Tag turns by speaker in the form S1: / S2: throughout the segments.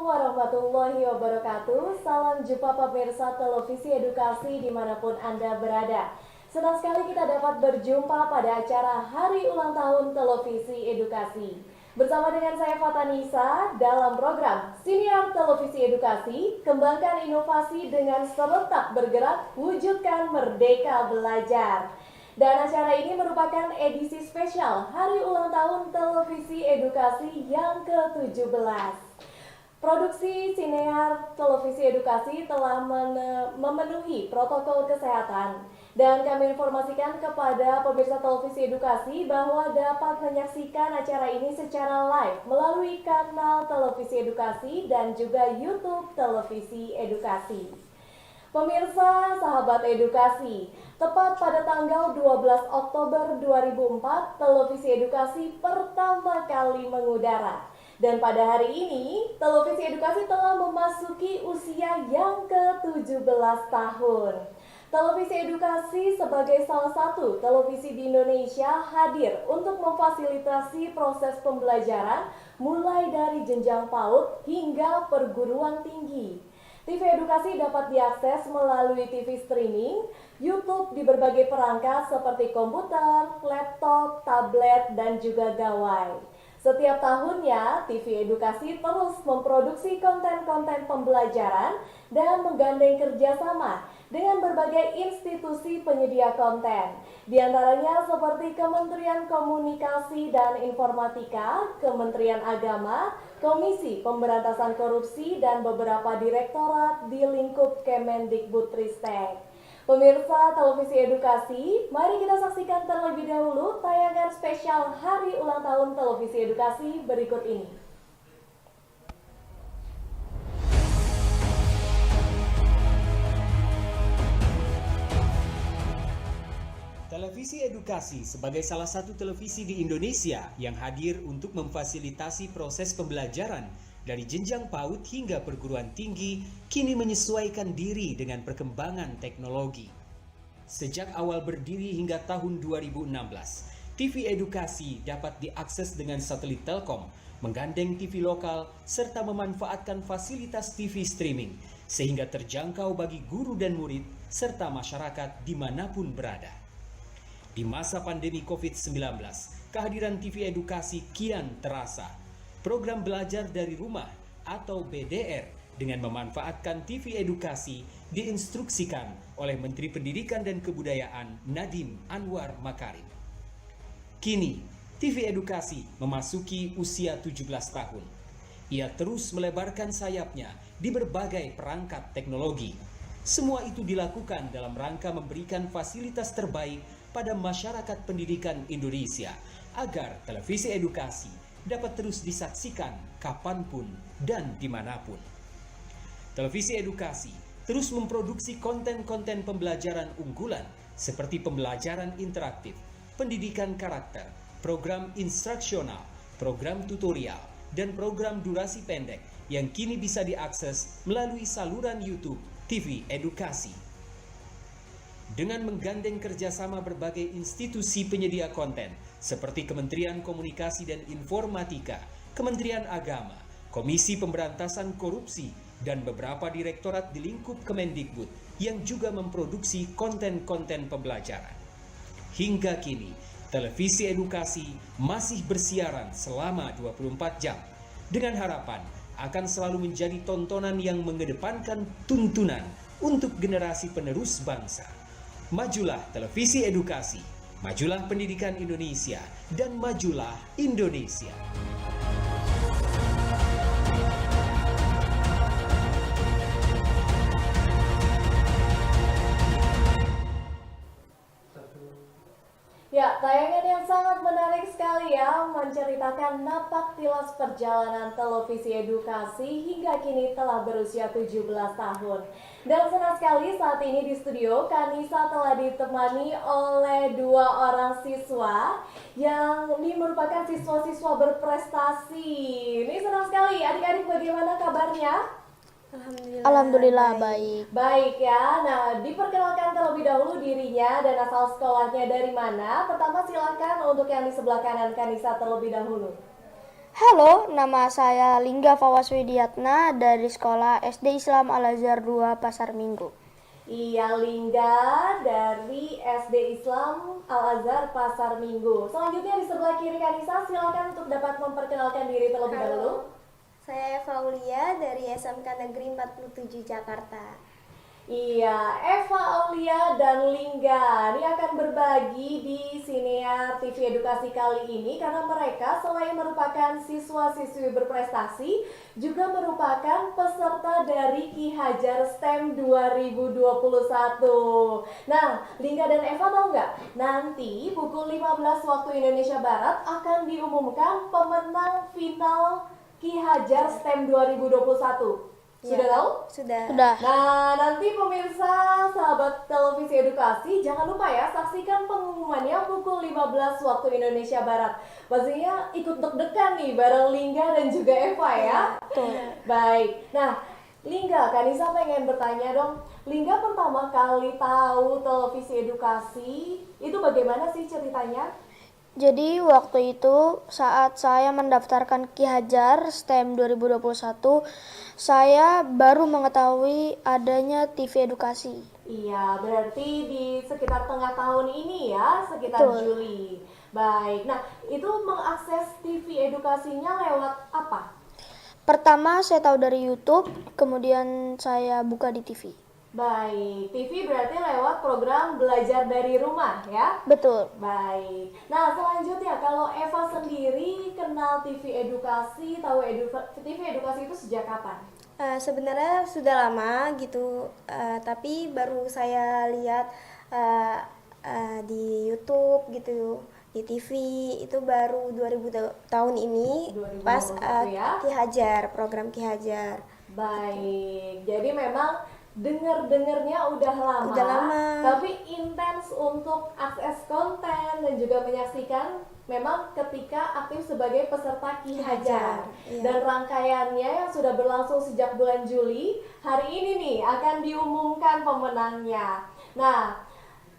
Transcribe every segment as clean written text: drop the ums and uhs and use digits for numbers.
S1: warahmatullahi wabarakatuh. Salam jumpa pemirsa televisi edukasi dimanapun Anda berada. Senang sekali kita dapat berjumpa pada acara Hari Ulang Tahun Televisi Edukasi. Bersama dengan saya Fatanisa dalam program Siniar Televisi Edukasi, kembangkan inovasi dengan serentak bergerak, wujudkan merdeka belajar. Dan acara ini merupakan edisi spesial Hari Ulang Tahun Televisi Edukasi yang ke-17. Produksi Sinear Televisi Edukasi telah memenuhi protokol kesehatan. Dan kami informasikan kepada pemirsa televisi edukasi bahwa dapat menyaksikan acara ini secara live melalui kanal televisi edukasi dan juga YouTube Televisi Edukasi. Pemirsa sahabat edukasi, tepat pada tanggal 12 Oktober 2004, televisi edukasi pertama kali mengudara. Dan pada hari ini, televisi edukasi telah memasuki usia yang ke-17 tahun. Televisi edukasi sebagai salah satu televisi di Indonesia hadir untuk memfasilitasi proses pembelajaran mulai dari jenjang PAUD hingga perguruan tinggi. TV edukasi dapat diakses melalui TV streaming, YouTube di berbagai perangkat seperti komputer, laptop, tablet, dan juga gawai. Setiap tahunnya, TV edukasi terus memproduksi konten-konten pembelajaran dan menggandeng kerjasama dengan berbagai institusi penyedia konten. Di antaranya seperti Kementerian Komunikasi dan Informatika, Kementerian Agama, Komisi Pemberantasan Korupsi, dan beberapa direktorat di lingkup Kemendikbudristek. Pemirsa televisi edukasi, mari kita saksikan terlebih dahulu tayangan spesial Hari Ulang Tahun Televisi Edukasi berikut ini.
S2: Televisi Edukasi sebagai salah satu televisi di Indonesia yang hadir untuk memfasilitasi proses pembelajaran dari jenjang PAUD hingga perguruan tinggi, kini menyesuaikan diri dengan perkembangan teknologi. Sejak awal berdiri hingga tahun 2016, TV Edukasi dapat diakses dengan satelit Telkom, menggandeng TV lokal, serta memanfaatkan fasilitas TV streaming, sehingga terjangkau bagi guru dan murid, serta masyarakat dimanapun berada. Di masa pandemi COVID-19, kehadiran TV Edukasi kian terasa. Program belajar dari rumah atau BDR dengan memanfaatkan TV Edukasi diinstruksikan oleh Menteri Pendidikan dan Kebudayaan Nadiem Anwar Makarim. Kini, TV Edukasi memasuki usia 17 tahun. Ia terus melebarkan sayapnya di berbagai perangkat teknologi. Semua itu dilakukan dalam rangka memberikan fasilitas terbaik pada masyarakat pendidikan Indonesia agar televisi edukasi dapat terus disaksikan kapanpun dan dimanapun. Televisi edukasi terus memproduksi konten-konten pembelajaran unggulan seperti pembelajaran interaktif, pendidikan karakter, program instruksional, program tutorial, dan program durasi pendek yang kini bisa diakses melalui saluran YouTube TV Edukasi. Dengan menggandeng kerjasama berbagai institusi penyedia konten seperti Kementerian Komunikasi dan Informatika, Kementerian Agama, Komisi Pemberantasan Korupsi, dan beberapa direktorat di lingkup Kemendikbud yang juga memproduksi konten-konten pembelajaran. Hingga kini, televisi edukasi masih bersiaran selama 24 jam dengan harapan akan selalu menjadi tontonan yang mengedepankan tuntunan untuk generasi penerus bangsa. Majulah televisi edukasi, majulah pendidikan Indonesia, dan majulah Indonesia.
S1: Ya, tayangan yang sangat menarik sekali ya, menceritakan napak tilas perjalanan televisi edukasi hingga kini telah berusia 17 tahun. Dan senang sekali saat ini di studio, Kanisa telah ditemani oleh dua orang siswa yang ini merupakan siswa-siswa berprestasi. Ini senang sekali, adik-adik bagaimana kabarnya?
S3: Alhamdulillah baik.
S1: Baik ya, nah diperkenalkan terlebih dahulu dirinya dan asal sekolahnya dari mana. Pertama silakan untuk yang di sebelah kanan Kanisa terlebih dahulu.
S3: Halo, nama saya Lingga Fawaswidiatna dari Sekolah SD Islam Al-Azhar 2 Pasar Minggu.
S1: Iya, Lingga dari SD Islam Al-Azhar Pasar Minggu. Selanjutnya di sebelah kiri Kanisa, silakan untuk dapat memperkenalkan diri terlebih dahulu.
S4: Saya Eva Aulia dari SMK Negeri 47 Jakarta.
S1: Iya, Eva Aulia dan Lingga ini akan berbagi di Siniar TV Edukasi kali ini karena mereka selain merupakan siswa-siswi berprestasi juga merupakan peserta dari Ki Hajar STEM 2021. Nah, Lingga dan Eva tahu nggak? Nanti pukul 15 waktu Indonesia Barat akan diumumkan pemenang final Ki Hajar STEM 2021. Sudah
S4: Ya,
S1: tahu?
S4: Sudah.
S1: Nah, nanti pemirsa sahabat televisi edukasi, jangan lupa ya saksikan pengumumannya pukul 15 waktu Indonesia Barat. Pastinya ikut deg-degan nih bareng Lingga dan juga Eva ya. Baik. Nah, Lingga, Kanisa pengen bertanya dong. Lingga pertama kali tahu televisi edukasi itu bagaimana sih ceritanya?
S3: Jadi waktu itu saat saya mendaftarkan Ki Hajar STEM 2021, saya baru mengetahui adanya TV edukasi.
S1: Iya, berarti di sekitar tengah tahun ini ya, sekitar
S3: Betul.
S1: Juli. Baik, nah itu mengakses TV edukasinya lewat apa?
S3: Pertama saya tahu dari YouTube, kemudian saya buka di TV.
S1: Baik, TV berarti lewat program belajar dari rumah ya?
S3: Betul.
S1: Baik, nah selanjutnya kalau Eva sendiri kenal TV edukasi, tahu TV edukasi itu sejak kapan?
S4: Sebenarnya sudah lama gitu, tapi baru saya lihat di YouTube gitu, di TV itu baru 2000 tahun ini
S1: 2021
S4: pas
S1: ya?
S4: Ki Hajar, program Ki Hajar.
S1: Baik, jadi memang dengernya udah lama,
S4: Udah lama.
S1: tapi intens untuk akses konten dan juga menyaksikan memang ketika aktif sebagai peserta Ki Hajar.
S4: Iya.
S1: Dan rangkaiannya yang sudah berlangsung sejak bulan Juli, hari ini nih akan diumumkan pemenangnya. Nah,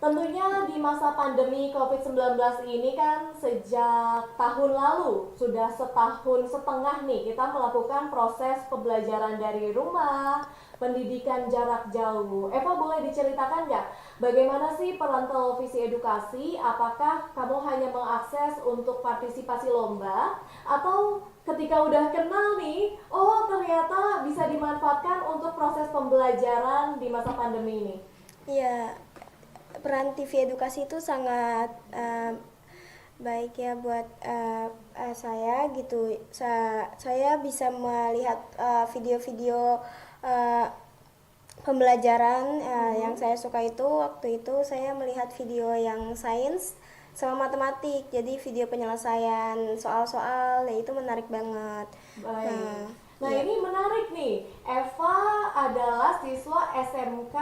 S1: tentunya di masa pandemi COVID-19 ini kan sejak tahun lalu, sudah setahun setengah nih kita melakukan proses pembelajaran dari rumah, pendidikan jarak jauh. Eva boleh diceritakan nggak bagaimana sih peran televisi edukasi? Apakah kamu hanya mengakses untuk partisipasi lomba atau ketika udah kenal nih, oh ternyata bisa dimanfaatkan untuk proses pembelajaran di masa pandemi ini?
S4: Iya, peran TV edukasi itu sangat baik ya buat saya gitu. Saya bisa melihat video-video pembelajaran yang saya suka itu. Waktu itu saya melihat video yang sains sama matematik, jadi video penyelesaian soal-soal, ya itu menarik banget.
S1: Baik. Nah
S4: iya.
S1: ini menarik nih, Eva adalah siswa SMK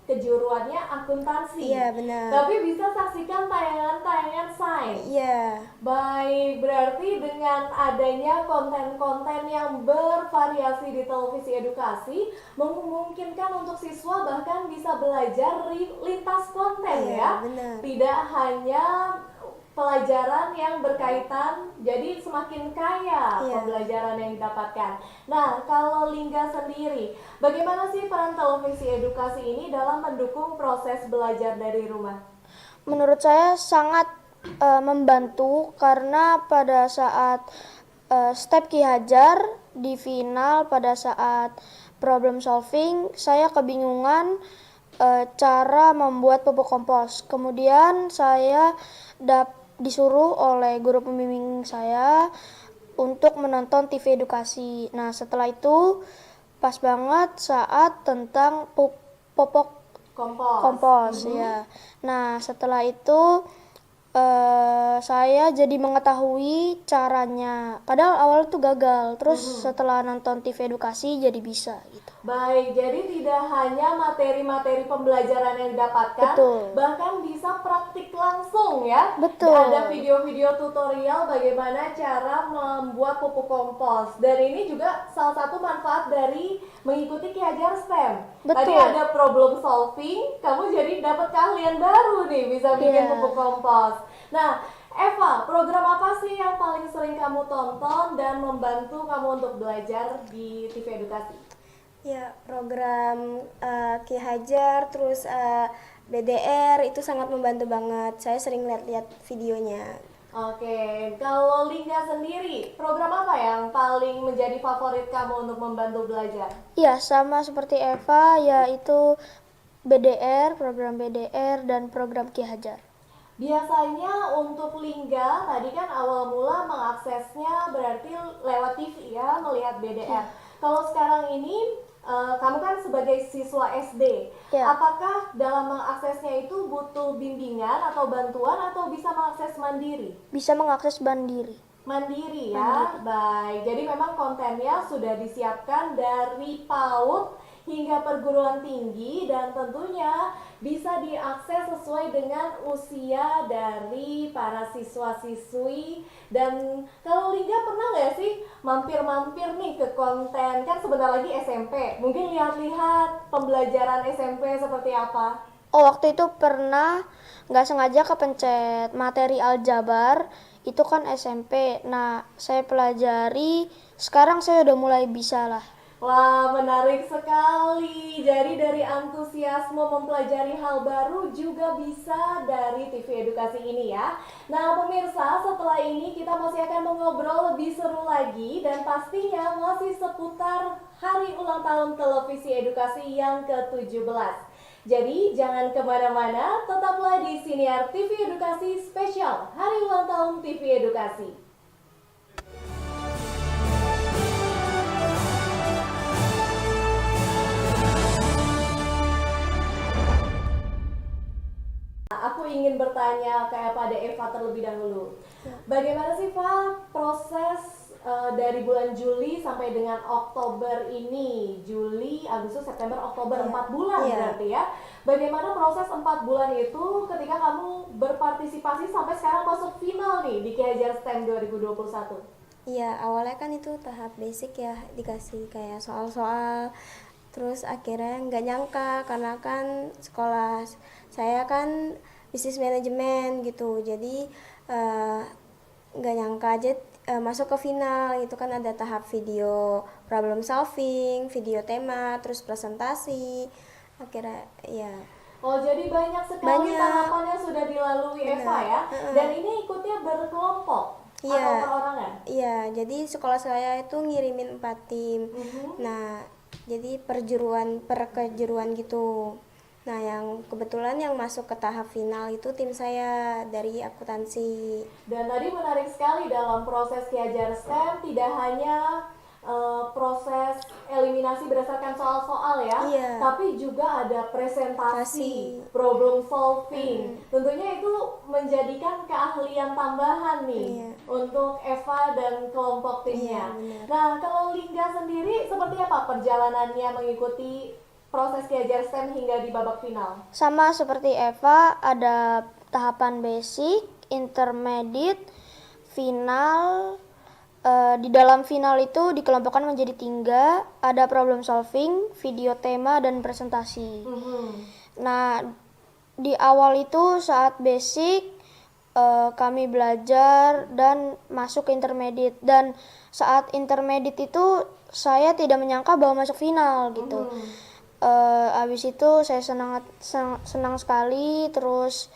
S1: kejuruannya akuntansi.
S4: Iya, benar.
S1: Tapi bisa saksikan tayangan-tayangan sains.
S4: Iya.
S1: Baik, berarti dengan adanya konten-konten yang bervariasi di televisi edukasi memungkinkan untuk siswa bahkan bisa belajar lintas konten
S4: Iya,
S1: ya.
S4: benar.
S1: Tidak hanya pelajaran yang berkaitan, jadi semakin kaya
S4: Iya.
S1: pembelajaran yang didapatkan. Nah, kalau Lingga sendiri, bagaimana sih peran televisi edukasi ini dalam mendukung proses belajar dari rumah?
S3: Menurut saya sangat membantu karena pada saat step Ki Hajar di final, pada saat problem solving, saya kebingungan cara membuat pupuk kompos. Kemudian saya disuruh oleh guru pembimbing saya untuk menonton TV edukasi. Nah, setelah itu pas banget saat tentang pupuk kompos ya. Nah, setelah itu saya jadi mengetahui caranya. Padahal awal tuh gagal. Terus setelah nonton TV edukasi jadi bisa gitu.
S1: Baik, jadi tidak hanya materi-materi pembelajaran yang didapatkan,
S3: Betul.
S1: bahkan bisa praktik langsung ya.
S3: Betul.
S1: Ada video-video tutorial bagaimana cara membuat pupuk kompos. Dan ini juga salah satu manfaat dari mengikuti Ki Hajar STEM. Tadi
S3: Betul.
S1: ada problem solving, kamu jadi dapat keahlian baru nih bisa bikin
S3: Iya.
S1: pupuk kompos. Nah, Eva, program apa sih yang paling sering kamu tonton dan membantu kamu untuk belajar di TV Edukasi?
S4: Ya, program Ki Hajar, terus BDR itu sangat membantu banget. Saya sering lihat-lihat videonya.
S1: Oke, kalau Lingga sendiri, program apa yang paling menjadi favorit kamu untuk membantu belajar?
S3: Ya, sama seperti Eva, yaitu BDR, program BDR, dan program Ki Hajar.
S1: Biasanya untuk Lingga, tadi kan awal mula mengaksesnya berarti lewat TV ya, melihat BDR. Kalau sekarang ini, kamu kan sebagai siswa SD,
S3: Ya.
S1: apakah dalam mengaksesnya itu butuh bimbingan atau bantuan atau bisa mengakses mandiri?
S3: Bisa mengakses mandiri.
S1: Mandiri ya, baik. Jadi memang kontennya sudah disiapkan dari PAUD hingga perguruan tinggi dan tentunya bisa diakses sesuai dengan usia dari para siswa-siswi. Dan kalau Lingga pernah nggak sih mampir-mampir nih ke konten, kan sebentar lagi SMP, mungkin lihat-lihat pembelajaran SMP seperti apa?
S3: Oh, waktu itu pernah nggak sengaja kepencet materi aljabar, itu kan SMP. Nah, saya pelajari, sekarang saya udah mulai bisa lah.
S1: Wah, menarik sekali. Jadi dari antusiasme mempelajari hal baru juga bisa dari TV Edukasi ini ya. Nah, pemirsa, setelah ini kita masih akan mengobrol lebih seru lagi dan pastinya masih seputar Hari Ulang Tahun Televisi Edukasi yang ke-17. Jadi jangan kemana-mana, tetaplah di Siniar TV Edukasi Spesial Hari Ulang Tahun TV Edukasi. Aku ingin bertanya kepada Eva terlebih dahulu. Bagaimana sih, Pak, proses dari bulan Juli sampai dengan Oktober ini? Juli, Agustus, September, Oktober, 4 bulan berarti ya. Bagaimana proses 4 bulan itu ketika kamu berpartisipasi sampai sekarang masuk final nih di Ki Hajar STEM 2021?
S4: Iya, awalnya kan itu tahap basic ya, dikasih kayak soal-soal. Terus akhirnya nggak nyangka karena kan sekolah saya kan bisnis manajemen gitu, jadi nggak nyangka aja masuk ke final. Itu kan ada tahap video problem solving, video tema, terus presentasi. Akhirnya ya
S1: Oh, jadi banyak sekali
S4: Banyak.
S1: tahapan yang sudah dilalui Eva ya. Dan ini ikutnya berkelompok atau perorangan?
S4: Iya, jadi sekolah saya itu ngirimin 4 tim. Nah, jadi per kejuruan gitu. Nah, yang kebetulan yang masuk ke tahap final itu tim saya dari akuntansi.
S1: Dan tadi menarik sekali dalam proses Ki Hajar STEM tidak hanya proses eliminasi berdasarkan soal-soal ya,
S4: Iya.
S1: tapi juga ada presentasi, problem solving. Tentunya itu menjadikan keahlian tambahan nih
S4: Iya.
S1: untuk Eva dan kelompok timnya.
S4: Iya, benar.
S1: Nah, kalau Lingga sendiri seperti apa perjalanannya mengikuti proses Ki Hajar STEM hingga di babak final?
S3: Sama seperti Eva, ada tahapan basic, intermediate, final. Di dalam final itu dikelompokkan menjadi 3, ada problem solving, video tema, dan presentasi. Nah, di awal itu saat basic kami belajar dan masuk ke intermediate, dan saat intermediate itu saya tidak menyangka bahwa masuk final gitu. Habis itu saya senang sekali, terus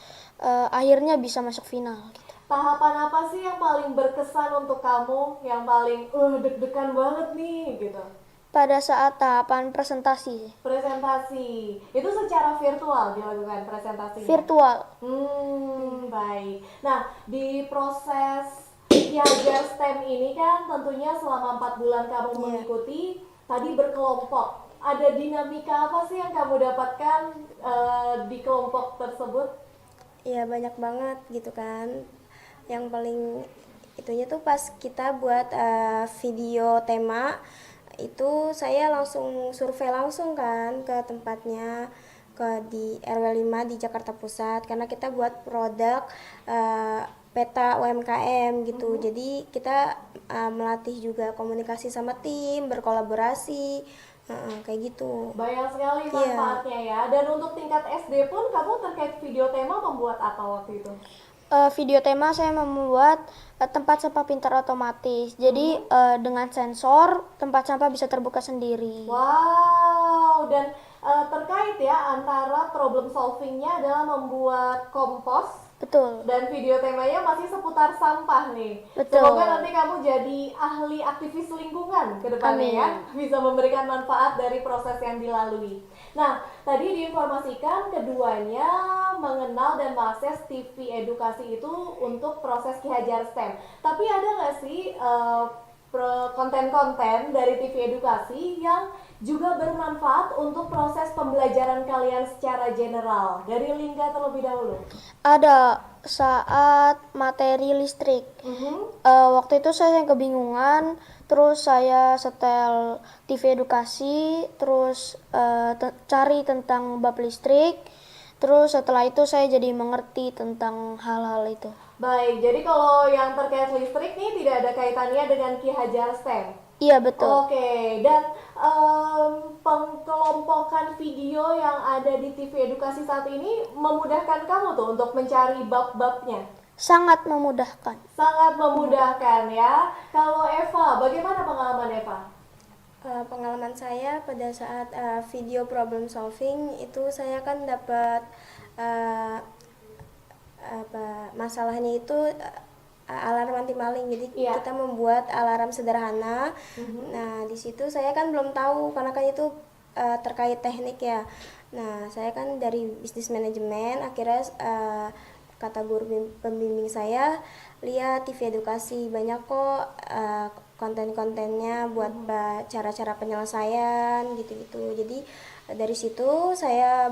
S3: akhirnya bisa masuk final gitu.
S1: Tahapan apa sih yang paling berkesan untuk kamu, yang paling deg-degan banget nih gitu?
S3: Pada saat tahapan presentasi.
S1: Presentasi itu secara virtual dilakukan presentasinya?
S3: Virtual.
S1: Baik. Nah, di proses Ki Hajar STEM ini kan tentunya selama 4 bulan kamu mengikuti, tadi berkelompok. Ada dinamika apa sih yang kamu dapatkan di kelompok tersebut?
S4: Iya, banyak banget gitu kan. Yang paling itunya tuh pas kita buat video tema itu, saya langsung survei langsung kan ke tempatnya, di RW 5 di Jakarta Pusat, karena kita buat produk peta UMKM gitu. Jadi kita melatih juga komunikasi sama tim, berkolaborasi, kayak gitu.
S1: Banyak sekali manfaatnya ya. Dan untuk tingkat SD pun kamu terkait video tema membuat apa waktu itu?
S3: Video tema saya membuat tempat sampah pintar otomatis. Jadi dengan sensor tempat sampah bisa terbuka sendiri.
S1: Wow, dan terkait ya antara problem solvingnya adalah membuat kompos
S3: Betul.
S1: dan video temanya masih seputar sampah nih.
S3: Betul.
S1: Semoga nanti kamu jadi ahli aktivis lingkungan ke depannya
S3: Amin.
S1: ya, bisa memberikan manfaat dari proses yang dilalui. Nah, tadi diinformasikan keduanya mengenal dan mengakses TV edukasi itu untuk proses Ki Hajar STEM. Tapi ada nggak sih konten-konten dari TV edukasi yang juga bermanfaat untuk proses pembelajaran kalian secara general? Dari Lingga terlebih dahulu.
S3: Ada saat materi listrik. Waktu itu saya yang kebingungan, terus saya setel TV edukasi, terus cari tentang bab listrik, terus setelah itu saya jadi mengerti tentang hal-hal itu.
S1: Baik, jadi kalau yang terkait listrik nih tidak ada kaitannya dengan Ki Hajar STEM.
S3: Iya betul.
S1: Oke, dan pengkelompokan video yang ada di TV edukasi saat ini memudahkan kamu tuh untuk mencari bab-babnya.
S3: Sangat memudahkan.
S1: Sangat memudahkan ya. Kalau Eva, bagaimana pengalaman Eva?
S4: Pengalaman saya pada saat video problem solving itu saya kan dapat masalahnya itu alarm anti maling. Jadi
S1: Iya.
S4: kita membuat alarm sederhana. Nah, di situ saya kan belum tahu karena kan itu terkait teknik ya. Nah, saya kan dari bisnis manajemen, akhirnya kata guru pembimbing saya, lihat TV edukasi banyak kok konten-kontennya buat cara-cara penyelesaian gitu-gitu. Jadi dari situ saya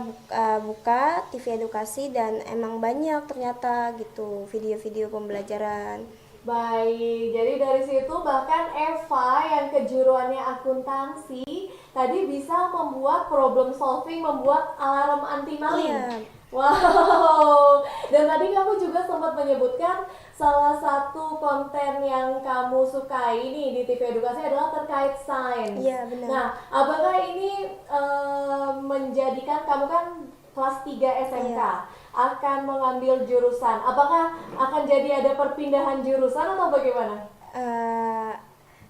S4: buka TV edukasi dan emang banyak ternyata gitu video-video pembelajaran.
S1: Baik, jadi dari situ bahkan Eva yang kejuruannya akuntansi tadi bisa membuat problem solving, membuat alarm anti maling.
S4: Iya.
S1: Wow, dan tadi kamu juga sempat menyebutkan salah satu konten yang kamu sukai nih di TV edukasi adalah terkait sains.
S4: Iya, benar.
S1: Nah, apakah ini menjadikan kamu kan kelas 3 SMK
S4: Iya.
S1: akan mengambil jurusan? Apakah akan jadi ada perpindahan jurusan atau bagaimana?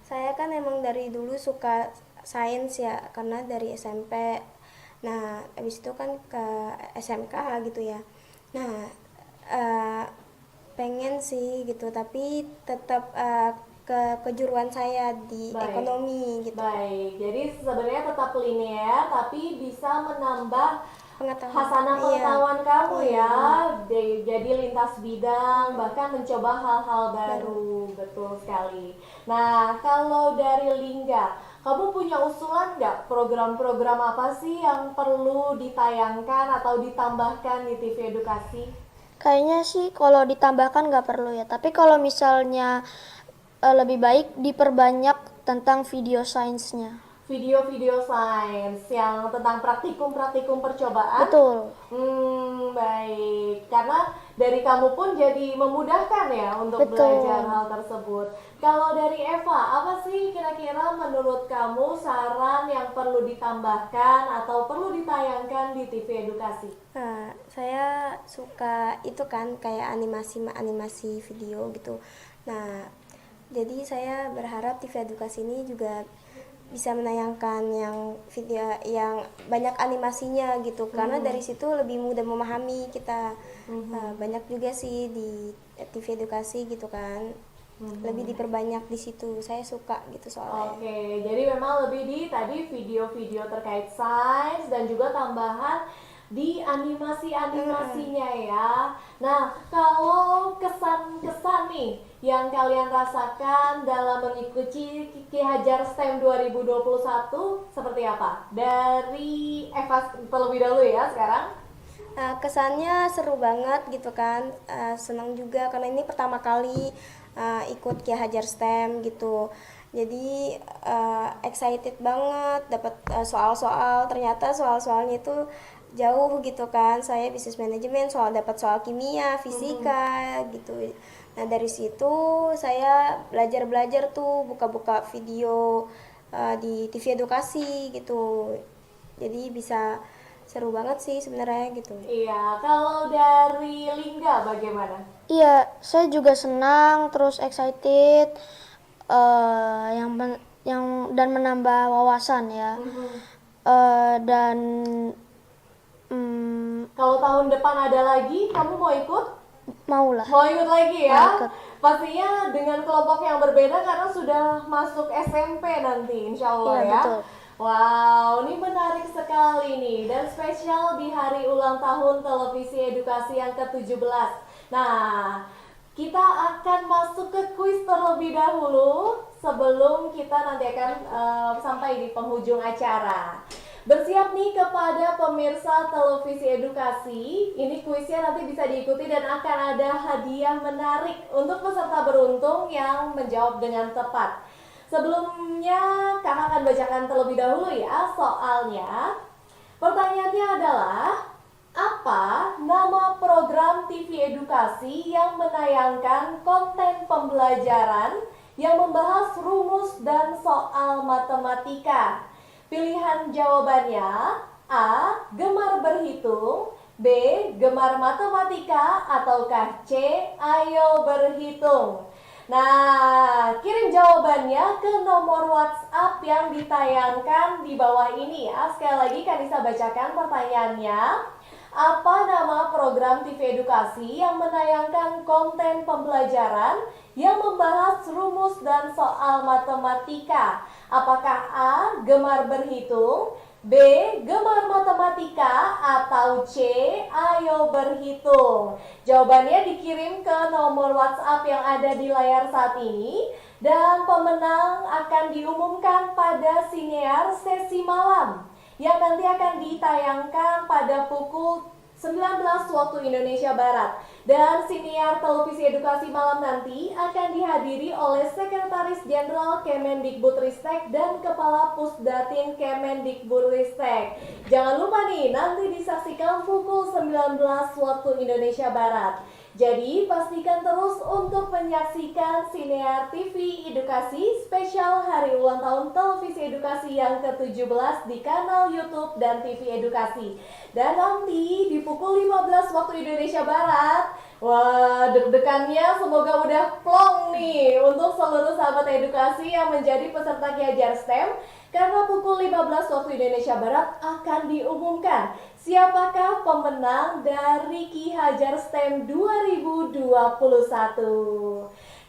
S4: Saya kan emang dari dulu suka sains ya, karena dari SMP. Nah, habis itu kan ke SMK gitu ya. Nah, pengen sih gitu, tapi tetap ke kejuruan saya di
S1: Baik.
S4: ekonomi gitu.
S1: Baik, jadi sebenarnya tetap linear tapi bisa menambah
S4: Pengetahuan.
S1: hasanah
S4: Iya.
S1: pengetahuan kamu
S4: Iya.
S1: ya. Jadi lintas bidang, bahkan mencoba hal-hal baru. Betul sekali. Nah, kalau dari Lingga, kamu punya usulan nggak program-program apa sih yang perlu ditayangkan atau ditambahkan di TV edukasi?
S3: Kayaknya sih kalau ditambahkan nggak perlu ya. Tapi kalau misalnya lebih baik diperbanyak tentang video sainsnya.
S1: Video-video sains yang tentang praktikum-praktikum percobaan.
S3: Betul.
S1: Baik. Karena dari kamu pun jadi memudahkan ya untuk
S3: Betul.
S1: belajar hal tersebut. Kalau dari Eva, apa sih kira-kira menurut kamu saran yang perlu ditambahkan atau perlu ditayangkan di TV edukasi?
S4: Nah, saya suka itu kan kayak animasi video gitu. Nah, jadi saya berharap TV edukasi ini juga bisa menayangkan yang video yang banyak animasinya gitu, karena dari situ lebih mudah memahami kita. Banyak juga sih di TV edukasi gitu kan, lebih diperbanyak di situ. Saya suka gitu soalnya.
S1: Oke, jadi memang lebih di tadi video-video terkait sains dan juga tambahan di animasi-animasinya ya. Nah, kalau kesan-kesan nih yang kalian rasakan dalam mengikuti Ki Hajar STEM 2021 seperti apa? Dari Eva terlebih dahulu ya sekarang.
S4: Kesannya seru banget gitu kan, senang juga karena ini pertama kali ikut Ki Hajar STEM gitu. Jadi excited banget dapat soal-soal, ternyata soal-soalnya itu jauh gitu kan. Saya bisnis manajemen, dapat soal kimia, fisika gitu. Nah, dari situ saya belajar tuh, buka-buka video di TV edukasi gitu. Jadi bisa seru banget sih sebenarnya gitu.
S1: Iya, kalau dari Lingga bagaimana?
S3: Iya, saya juga senang, terus excited, dan menambah wawasan ya. Dan
S1: Kalau tahun depan ada lagi, kamu mau ikut?
S3: maulah.
S1: Mau ikut lagi
S3: Mau
S1: ya?
S3: ikut.
S1: Pastinya dengan kelompok yang berbeda karena sudah masuk SMP nanti, insya Allah
S3: Iya,
S1: ya.
S3: betul.
S1: Wow, ini menarik sekali nih dan spesial di hari ulang tahun televisi edukasi yang ke-17. Nah, kita akan masuk ke kuis terlebih dahulu sebelum kita nanti akan sampai di penghujung acara. Bersiap nih kepada pemirsa televisi edukasi. Ini kuisnya nanti bisa diikuti dan akan ada hadiah menarik untuk peserta beruntung yang menjawab dengan tepat. Sebelumnya, kakak akan bacakan terlebih dahulu ya soalnya. Pertanyaannya adalah, apa nama program TV edukasi yang menayangkan konten pembelajaran yang membahas rumus dan soal matematika? Pilihan jawabannya A. Gemar berhitung, B. Gemar matematika, ataukah C. Ayo berhitung. Nah, kirim jawabannya ke nomor WhatsApp yang ditayangkan di bawah ini ya. Sekali lagi Kanisa bacakan pertanyaannya. Apa nama program TV edukasi yang menayangkan konten pembelajaran yang membahas rumus dan soal matematika? Apakah A. Gemar berhitung, B. Gemar matematika, atau C. Ayo berhitung? Jawabannya dikirim ke nomor WhatsApp yang ada di layar saat ini. Dan pemenang akan diumumkan pada siniar sesi malam yang nanti akan ditayangkan pada pukul 19 waktu Indonesia Barat. Dan siniar televisi edukasi malam nanti akan dihadiri oleh Sekretaris Jenderal Kemendikbudristek dan Kepala Pusdatin Kemendikbudristek. Jangan lupa nih, nanti disaksikan pukul 19 waktu Indonesia Barat. Jadi pastikan terus untuk menyaksikan Sinear TV Edukasi spesial hari ulang tahun televisi edukasi yang ke-17 di kanal YouTube dan TV Edukasi. Dan nanti di pukul 15 waktu Indonesia Barat, wah deg-degannya semoga udah plong nih untuk seluruh sahabat edukasi yang menjadi peserta Ki Hajar STEM. Karena pukul 15 waktu Indonesia Barat akan diumumkan siapakah pemenang dari Ki Hajar STEM 2021.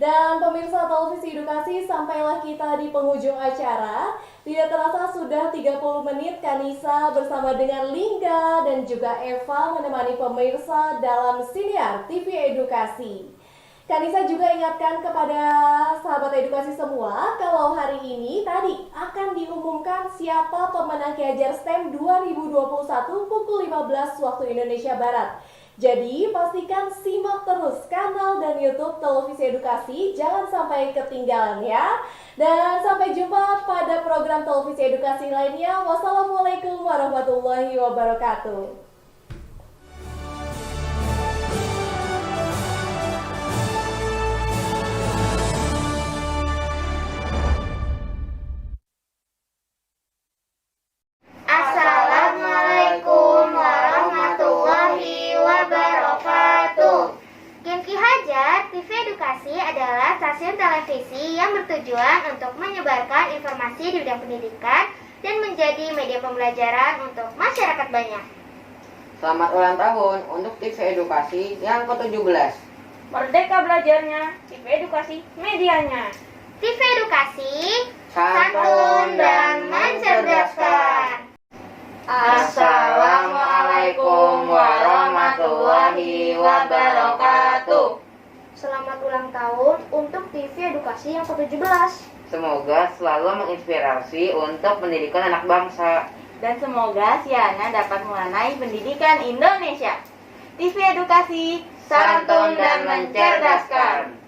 S1: Dan pemirsa televisi edukasi, sampailah kita di penghujung acara. Tidak terasa sudah 30 menit Kanisa bersama dengan Lingga dan juga Eva menemani pemirsa dalam siniar TV Edukasi. Kanisa juga ingatkan kepada sahabat edukasi semua kalau hari ini tadi akan diumumkan siapa pemenang Ki Hajar STEM 2021 pukul 15 waktu Indonesia Barat. Jadi pastikan simak terus kanal dan YouTube televisi edukasi, jangan sampai ketinggalan ya. Dan sampai jumpa pada program televisi edukasi lainnya. Wassalamualaikum warahmatullahi wabarakatuh.
S5: Assalamualaikum warahmatullahi wabarakatuh. Game Ki Hajar TV Edukasi adalah stasiun televisi yang bertujuan untuk menyebarkan informasi di bidang pendidikan dan menjadi media pembelajaran untuk masyarakat banyak.
S6: Selamat ulang tahun untuk TV Edukasi yang ke-17.
S7: Merdeka belajarnya, TV Edukasi medianya.
S5: TV Edukasi,
S6: Santun
S5: dan mencerdaskan.
S6: Assalamualaikum warahmatullahi wabarakatuh.
S3: Selamat ulang tahun untuk TV Edukasi yang ke-17.
S6: Semoga selalu menginspirasi untuk pendidikan anak bangsa.
S7: Dan semoga Siana dapat mewarnai pendidikan Indonesia. TV Edukasi,
S6: Santun dan mencerdaskan.